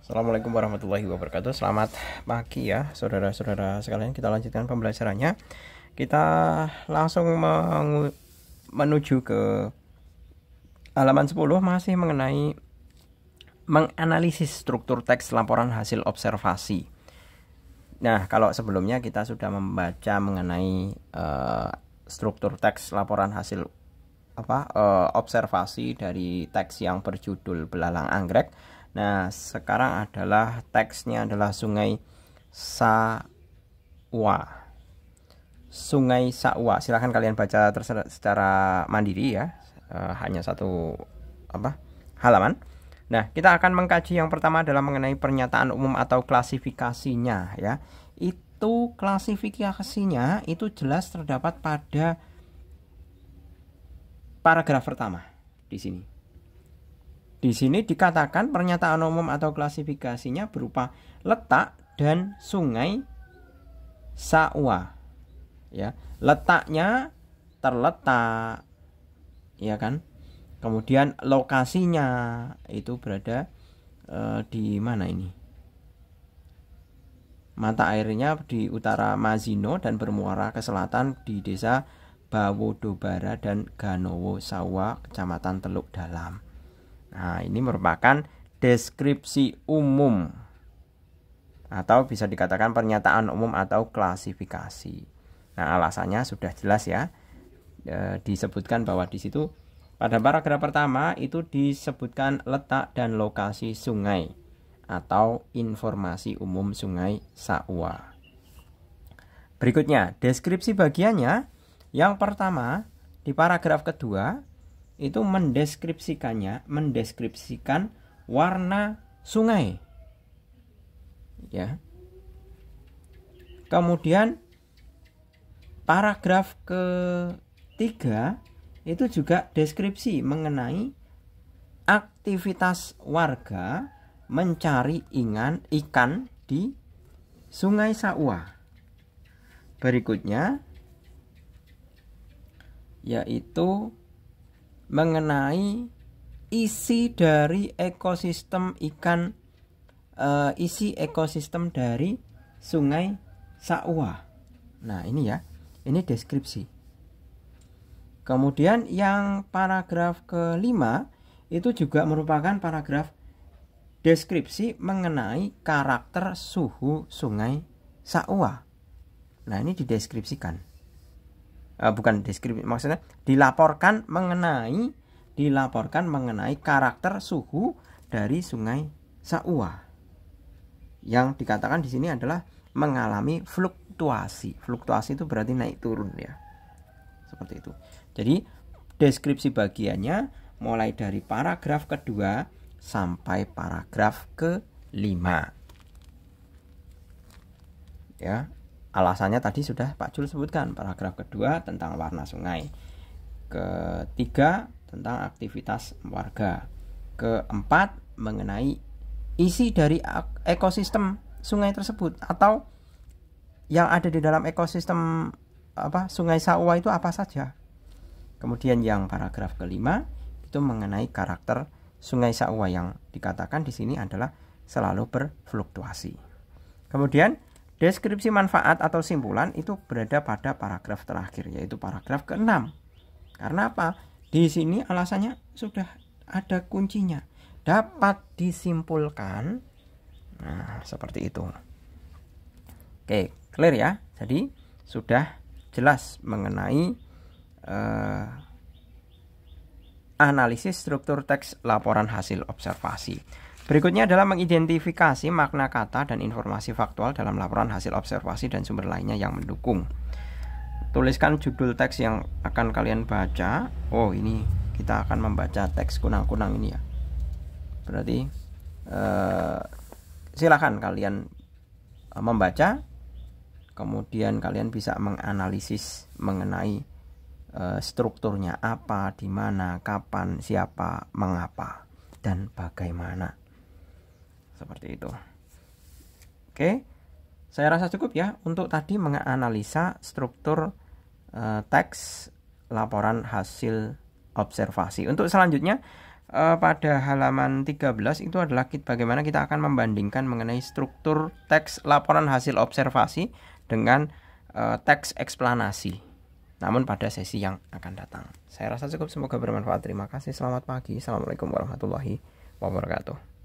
Assalamualaikum warahmatullahi wabarakatuh. Selamat pagi ya saudara-saudara sekalian. Kita lanjutkan pembelajarannya. Kita langsung menuju ke halaman 10, masih mengenai menganalisis struktur teks laporan hasil observasi. Nah, kalau sebelumnya kita sudah membaca mengenai struktur teks laporan hasil observasi dari teks yang berjudul Belalang Anggrek. Nah, sekarang adalah teksnya adalah Sungai Sawa. Sungai Sawa. Silahkan kalian baca secara mandiri ya. Hanya satu halaman. Nah, kita akan mengkaji yang pertama adalah mengenai pernyataan umum atau klasifikasinya ya. Itu klasifikasinya itu jelas terdapat pada paragraf pertama di sini. Di sini dikatakan pernyataan umum atau klasifikasinya berupa letak dan Sungai Sawa. Ya, letaknya terletak, ya kan? Kemudian lokasinya itu berada di mana ini? Mata airnya di utara Mazino dan bermuara ke selatan di desa Bawodobara dan Ganowo Sawa, Kecamatan Teluk Dalam. Nah, ini merupakan deskripsi umum atau bisa dikatakan pernyataan umum atau klasifikasi. Nah, alasannya sudah jelas ya. Disebutkan bahwa di situ pada paragraf pertama itu disebutkan letak dan lokasi sungai atau informasi umum Sungai Sawa. Berikutnya, deskripsi bagiannya. Yang pertama, di paragraf kedua itu mendeskripsikan warna sungai. Ya. Kemudian paragraf ketiga itu juga deskripsi mengenai aktivitas warga mencari ikan di Sungai Sawa. Berikutnya yaitu mengenai isi dari ekosistem ikan, isi ekosistem dari Sungai Sawa. Nah, ini ya, ini deskripsi. Kemudian yang paragraf kelima itu juga merupakan paragraf deskripsi mengenai karakter suhu Sungai Sawa. Nah, ini dideskripsikan. Bukan deskripsi, maksudnya dilaporkan mengenai karakter suhu dari Sungai Sawa. Yang dikatakan di sini adalah mengalami fluktuasi. Fluktuasi itu berarti naik turun ya. Seperti itu. Jadi deskripsi bagiannya mulai dari paragraf kedua sampai paragraf kelima. Ya. Alasannya tadi sudah Pak Jul sebutkan. Paragraf kedua tentang warna sungai. Ketiga tentang aktivitas warga. Keempat mengenai isi dari ekosistem sungai tersebut atau yang ada di dalam ekosistem Sungai Sawa itu apa saja. Kemudian yang paragraf kelima itu mengenai karakter Sungai Sawa yang dikatakan di sini adalah selalu berfluktuasi. Kemudian deskripsi manfaat atau simpulan itu berada pada paragraf terakhir, yaitu paragraf ke-6. Karena apa? Di sini alasannya sudah ada kuncinya. Dapat disimpulkan. Nah, seperti itu. Oke, clear ya? Jadi sudah jelas mengenai analisis struktur teks laporan hasil observasi. Berikutnya adalah mengidentifikasi makna kata dan informasi faktual dalam laporan hasil observasi dan sumber lainnya yang mendukung. Tuliskan judul teks yang akan kalian baca. Oh, ini kita akan membaca teks kunang-kunang ini ya. Berarti silakan kalian membaca. Kemudian kalian bisa menganalisis mengenai strukturnya apa, di mana, kapan, siapa, mengapa, dan bagaimana. Seperti itu. Oke, saya rasa cukup ya untuk tadi menganalisa struktur teks laporan hasil observasi. Untuk selanjutnya pada halaman 13 itu adalah bagaimana kita akan membandingkan mengenai struktur teks laporan hasil observasi dengan teks eksplanasi. Namun pada sesi yang akan datang. Saya rasa cukup, semoga bermanfaat. Terima kasih, selamat pagi. Assalamualaikum warahmatullahi wabarakatuh.